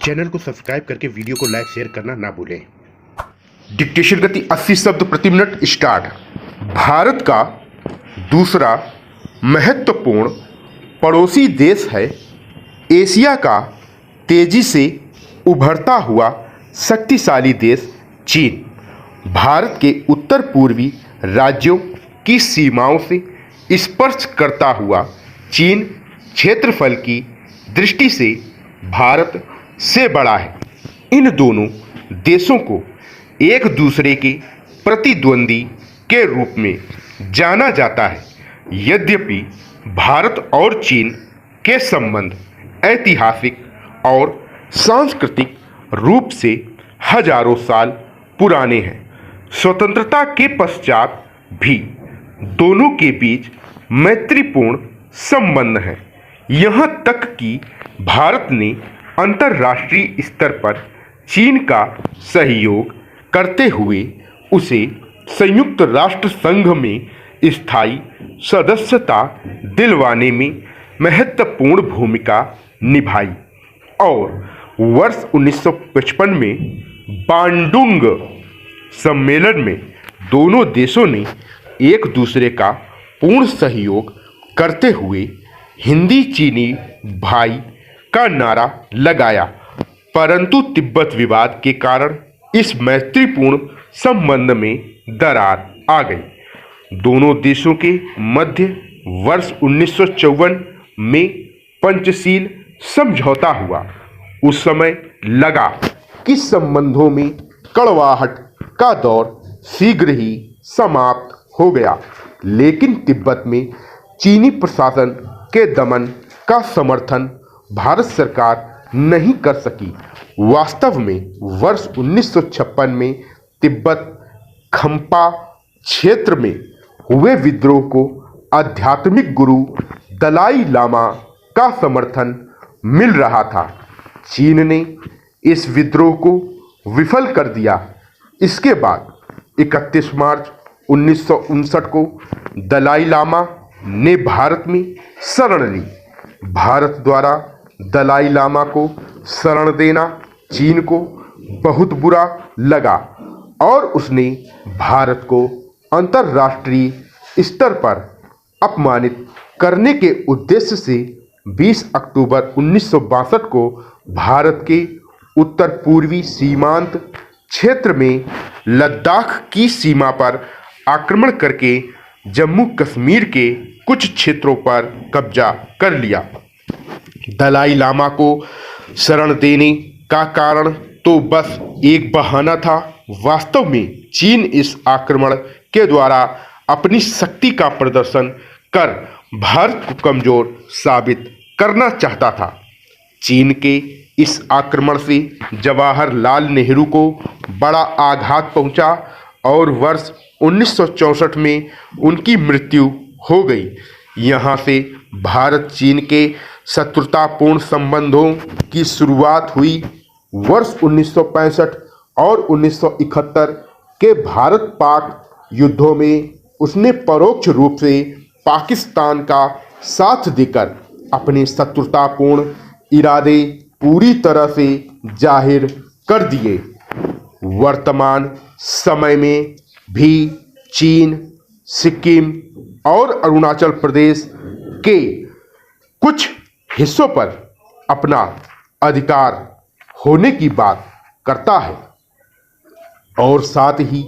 Channel को subscribe करके video को लाइक शेयर करना ना भूलें। डिक्टेशन गति 80 शब्द प्रति मिनट स्टार्ट। भारत का दूसरा महत्वपूर्ण पड़ोसी देश है एशिया का तेजी से उभरता हुआ शक्तिशाली देश चीन। भारत के उत्तर पूर्वी राज्यों की सीमाओं से स्पर्श करता हुआ चीन क्षेत्रफल की दृष्टि से भारत से बड़ा है। इन दोनों देशों को एक दूसरे के प्रतिद्वंदी के रूप में जाना जाता है। यद्यपि भारत और चीन के संबंध ऐतिहासिक और सांस्कृतिक रूप से हजारों साल पुराने हैं, स्वतंत्रता के पश्चात भी दोनों के बीच मैत्रीपूर्ण संबंध हैं। यहाँ तक कि भारत ने अंतर्राष्ट्रीय स्तर पर चीन का सहयोग करते हुए उसे संयुक्त राष्ट्र संघ में स्थायी सदस्यता दिलवाने में महत्वपूर्ण भूमिका निभाई और वर्ष 1955 में बांडुंग सम्मेलन में दोनों देशों ने एक दूसरे का पूर्ण सहयोग करते हुए हिंदी चीनी भाई का नारा लगाया। परंतु तिब्बत विवाद के कारण इस मैत्रीपूर्ण संबंध में दरार आ गई। दोनों देशों के मध्य वर्ष 1954 में पंचशील समझौता हुआ। उस समय लगा कि संबंधों में कड़वाहट का दौर शीघ्र ही समाप्त हो गया, लेकिन तिब्बत में चीनी प्रशासन के दमन का समर्थन भारत सरकार नहीं कर सकी। वास्तव में वर्ष 1956 में तिब्बत खम्पा क्षेत्र में हुए विद्रोह को आध्यात्मिक गुरु दलाई लामा का समर्थन मिल रहा था। चीन ने इस विद्रोह को विफल कर दिया। इसके बाद 31 मार्च 1959 को दलाई लामा ने भारत में शरण ली। भारत द्वारा दलाई लामा को शरण देना चीन को बहुत बुरा लगा और उसने भारत को अंतर्राष्ट्रीय स्तर पर अपमानित करने के उद्देश्य से 20 अक्टूबर 1962 को भारत के उत्तर पूर्वी सीमांत क्षेत्र में लद्दाख की सीमा पर आक्रमण करके जम्मू कश्मीर के कुछ क्षेत्रों पर कब्जा कर लिया। दलाई लामा को शरण देने का कारण तो बस एक बहाना था। वास्तव में चीन इस आक्रमण के द्वारा अपनी शक्ति का प्रदर्शन कर भारत को कमजोर साबित करना चाहता था। चीन के इस आक्रमण से जवाहरलाल नेहरू को बड़ा आघात पहुंचा और वर्ष 1964 में उनकी मृत्यु हो गई। यहाँ से भारत चीन के शत्रुतापूर्ण संबंधों की शुरुआत हुई। वर्ष 1965 और 1971 के भारत पाक युद्धों में उसने परोक्ष रूप से पाकिस्तान का साथ देकर अपने शत्रुतापूर्ण इरादे पूरी तरह से जाहिर कर दिए। वर्तमान समय में भी चीन, सिक्किम और अरुणाचल प्रदेश के कुछ हिस्सों पर अपना अधिकार होने की बात करता है और साथ ही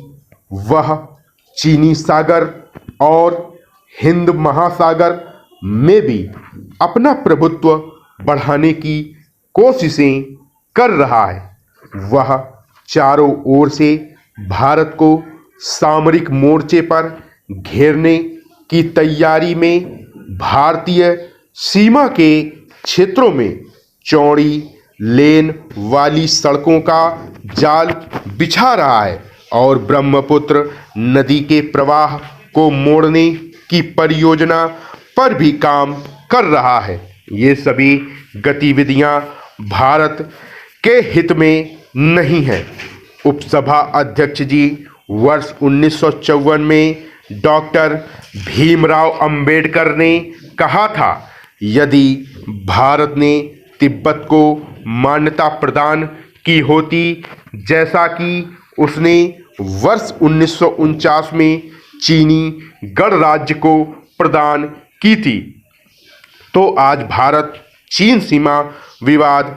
वह चीनी सागर और हिंद महासागर में भी अपना प्रभुत्व बढ़ाने की कोशिशें कर रहा है। वह चारों ओर से भारत को सामरिक मोर्चे पर घेरने की तैयारी में भारतीय सीमा के क्षेत्रों में चौड़ी लेन वाली सड़कों का जाल बिछा रहा है और ब्रह्मपुत्र नदी के प्रवाह को मोड़ने की परियोजना पर भी काम कर रहा है। ये सभी गतिविधियां भारत के हित में नहीं हैं। उपसभा अध्यक्ष जी वर्ष 1954 में डॉक्टर भीमराव अंबेडकर ने कहा था, यदि भारत ने तिब्बत को मान्यता प्रदान की होती, जैसा कि उसने वर्ष 1949 में चीनी गणराज्य को प्रदान की थी, तो आज भारत चीन सीमा विवाद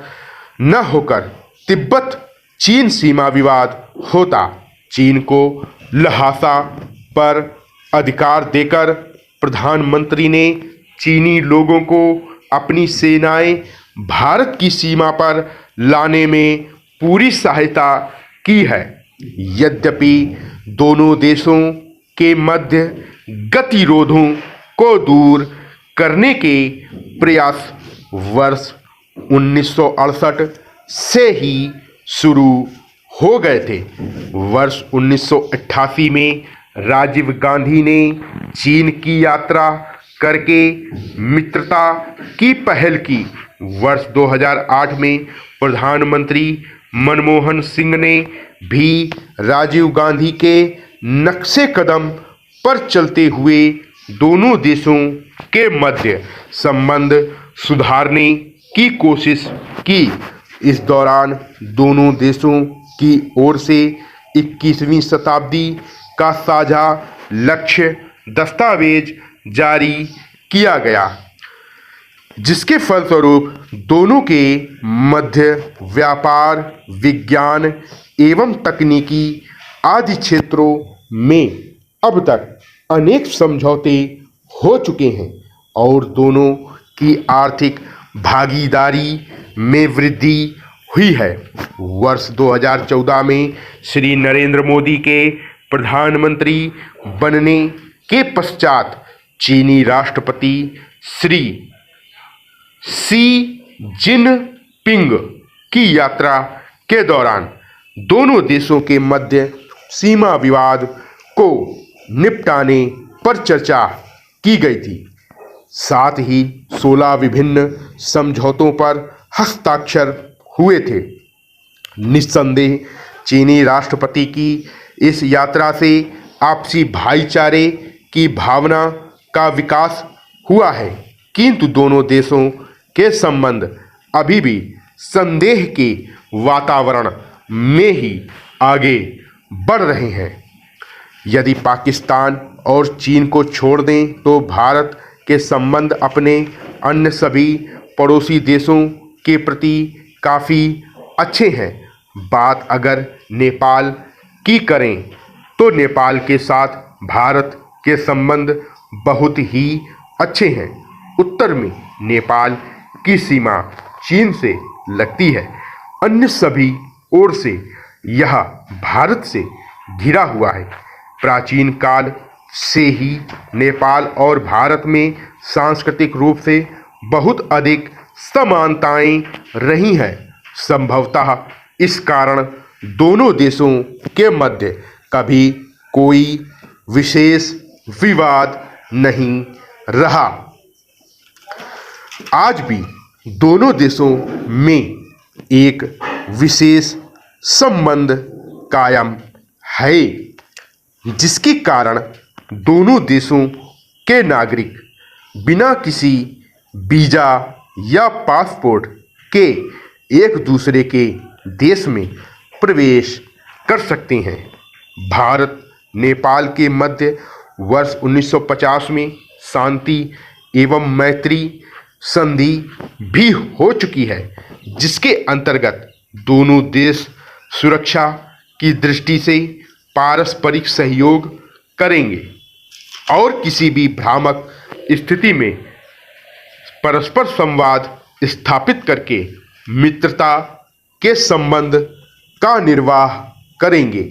न होकर तिब्बत चीन सीमा विवाद होता। चीन को लहासा पर अधिकार देकर प्रधानमंत्री ने चीनी लोगों को अपनी सेनाएं भारत की सीमा पर लाने में पूरी सहायता की है। यद्यपि दोनों देशों के मध्य गतिरोधों को दूर करने के प्रयास वर्ष 1968 से ही शुरू हो गए थे। वर्ष 1988 में राजीव गांधी ने चीन की यात्रा करके मित्रता की पहल की। वर्ष 2008 में प्रधानमंत्री मनमोहन सिंह ने भी राजीव गांधी के नक्शे कदम पर चलते हुए दोनों देशों के मध्य संबंध सुधारने की कोशिश की। इस दौरान दोनों देशों की ओर से 21वीं शताब्दी का साझा लक्ष्य दस्तावेज जारी किया गया, जिसके फलस्वरूप दोनों के मध्य व्यापार, विज्ञान एवं तकनीकी आदि क्षेत्रों में अब तक अनेक समझौते हो चुके हैं और दोनों की आर्थिक भागीदारी में वृद्धि हुई है। वर्ष 2014 में श्री नरेंद्र मोदी के प्रधानमंत्री बनने के पश्चात चीनी राष्ट्रपति श्री शी जिनपिंग की यात्रा के दौरान दोनों देशों के मध्य सीमा विवाद को निपटाने पर चर्चा की गई थी। साथ ही 16 विभिन्न समझौतों पर हस्ताक्षर हुए थे। निस्संदेह चीनी राष्ट्रपति की इस यात्रा से आपसी भाईचारे की भावना का विकास हुआ है, किंतु दोनों देशों के संबंध अभी भी संदेह के वातावरण में ही आगे बढ़ रहे हैं। यदि पाकिस्तान और चीन को छोड़ दें तो भारत के संबंध अपने अन्य सभी पड़ोसी देशों के प्रति काफ़ी अच्छे हैं। बात अगर नेपाल की करें तो नेपाल के साथ भारत के संबंध बहुत ही अच्छे हैं। उत्तर में नेपाल की सीमा चीन से लगती है, अन्य सभी ओर से यह भारत से घिरा हुआ है। प्राचीन काल से ही नेपाल और भारत में सांस्कृतिक रूप से बहुत अधिक समानताएं रही हैं। संभवतः इस कारण दोनों देशों के मध्य कभी कोई विशेष विवाद नहीं रहा। आज भी दोनों देशों में एक विशेष संबंध कायम है, जिसके कारण दोनों देशों के नागरिक बिना किसी वीज़ा या पासपोर्ट के एक दूसरे के देश में प्रवेश कर सकते हैं। भारत नेपाल के मध्य वर्ष 1950 में शांति एवं मैत्री संधि भी हो चुकी है, जिसके अंतर्गत दोनों देश सुरक्षा की दृष्टि से पारस्परिक सहयोग करेंगे और किसी भी भ्रामक स्थिति में परस्पर संवाद स्थापित करके मित्रता के संबंध का निर्वाह करेंगे।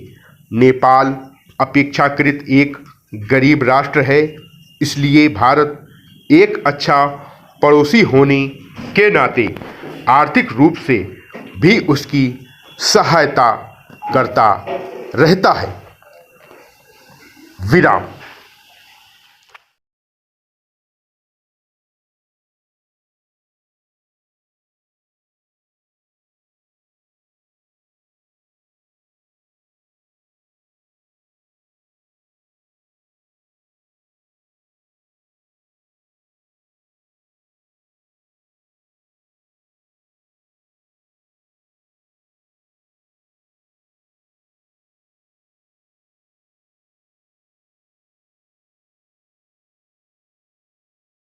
नेपाल अपेक्षाकृत एक गरीब राष्ट्र है, इसलिए भारत एक अच्छा पड़ोसी होने के नाते आर्थिक रूप से भी उसकी सहायता करता रहता है। विराम।